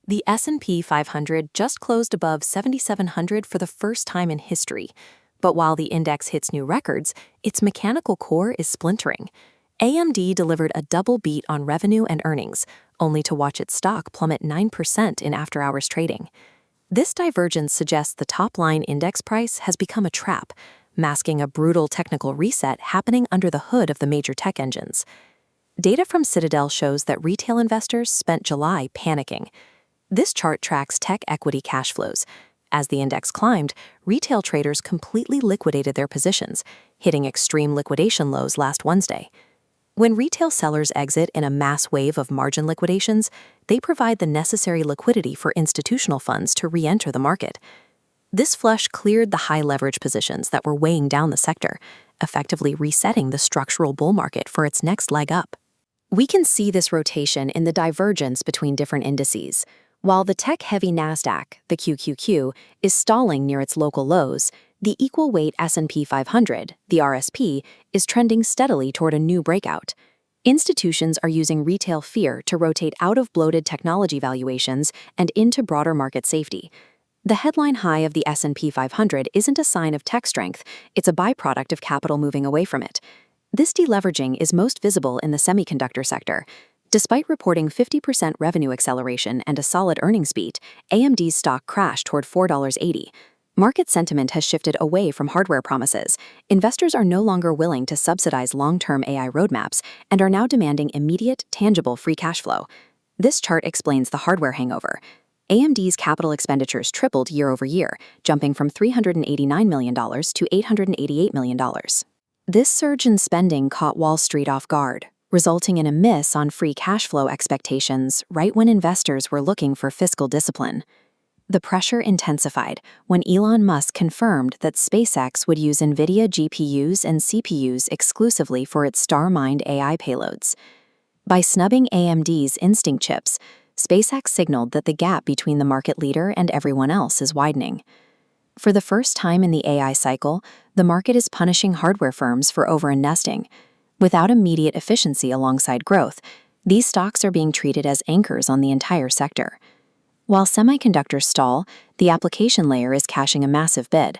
The S&P 500 just closed above 7,700 for the first time in history. But while the index hits new records, its mechanical core is splintering. AMD delivered a double beat on revenue and earnings, only to watch its stock plummet 9% in after-hours trading. This divergence suggests the top-line index price has become a trap, masking a brutal technical reset happening under the hood of the major tech engines. Data from Citadel shows that retail investors spent July panicking. This chart tracks tech equity cash flows. As the index climbed, retail traders completely liquidated their positions, hitting extreme liquidation lows last Wednesday. When retail sellers exit in a mass wave of margin liquidations, they provide the necessary liquidity for institutional funds to re-enter the market. This flush cleared the high-leverage positions that were weighing down the sector, effectively resetting the structural bull market for its next leg up. We can see this rotation in the divergence between different indices. While the tech-heavy Nasdaq, the QQQ, is stalling near its local lows, the equal-weight S&P 500, the RSP, is trending steadily toward a new breakout. Institutions are using retail fear to rotate out of bloated technology valuations and into broader market safety. The headline high of the S&P 500 isn't a sign of tech strength, it's a byproduct of capital moving away from it. This deleveraging is most visible in the semiconductor sector. Despite reporting 50% revenue acceleration and a solid earnings beat, AMD's stock crashed toward $4.80. Market sentiment has shifted away from hardware promises. Investors are no longer willing to subsidize long-term AI roadmaps and are now demanding immediate, tangible free cash flow. This chart explains the hardware hangover. AMD's capital expenditures tripled year over year, jumping from $389 million to $888 million. This surge in spending caught Wall Street off guard, resulting in a miss on free cash flow expectations right when investors were looking for fiscal discipline. The pressure intensified when Elon Musk confirmed that SpaceX would use NVIDIA GPUs and CPUs exclusively for its StarMind AI payloads. By snubbing AMD's Instinct chips, SpaceX signaled that the gap between the market leader and everyone else is widening. For the first time in the AI cycle, the market is punishing hardware firms for over-investing. Without immediate efficiency alongside growth, these stocks are being treated as anchors on the entire sector. While semiconductors stall, the application layer is cashing a massive bid.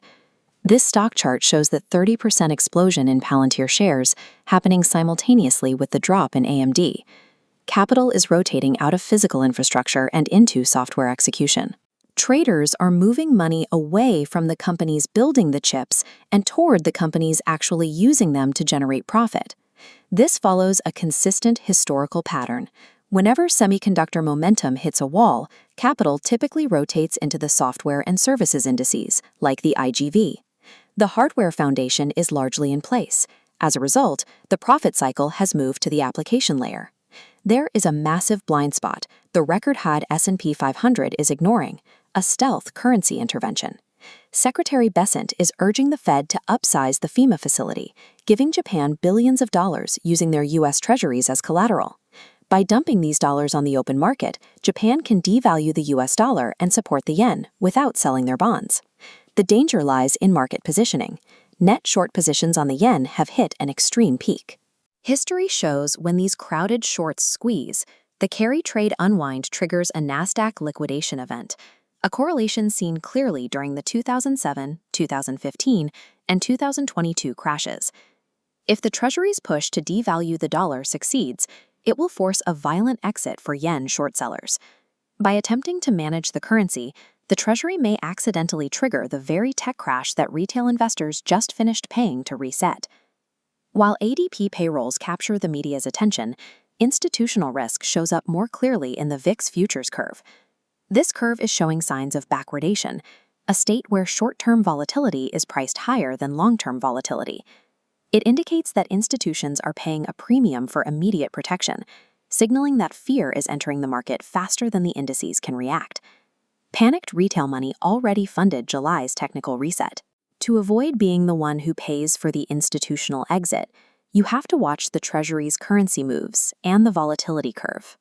This stock chart shows that 30% explosion in Palantir shares happening simultaneously with the drop in AMD. Capital is rotating out of physical infrastructure and into software execution. Traders are moving money away from the companies building the chips and toward the companies actually using them to generate profit. This follows a consistent historical pattern. Whenever semiconductor momentum hits a wall, capital typically rotates into the software and services indices, like the IGV. The hardware foundation is largely in place. As a result, the profit cycle has moved to the application layer. There is a massive blind spot the record-high S&P 500 is ignoring, a stealth currency intervention. Secretary Bessent is urging the Fed to upsize the FEMA facility, giving Japan billions of dollars using their U.S. treasuries as collateral. By dumping these dollars on the open market, Japan can devalue the U.S. dollar and support the yen without selling their bonds. The danger lies in market positioning. Net short positions on the yen have hit an extreme peak. History shows when these crowded shorts squeeze, the carry trade unwind triggers a Nasdaq liquidation event, a correlation seen clearly during the 2007, 2015, and 2022 crashes. If the Treasury's push to devalue the dollar succeeds, it will force a violent exit for yen short sellers. By attempting to manage the currency, the Treasury may accidentally trigger the very tech crash that retail investors just finished paying to reset. While ADP payrolls capture the media's attention, institutional risk shows up more clearly in the VIX futures curve. This curve is showing signs of backwardation, a state where short-term volatility is priced higher than long-term volatility. It indicates that institutions are paying a premium for immediate protection, signaling that fear is entering the market faster than the indices can react. Panicked retail money already funded July's technical reset. To avoid being the one who pays for the institutional exit, you have to watch the Treasury's currency moves and the volatility curve.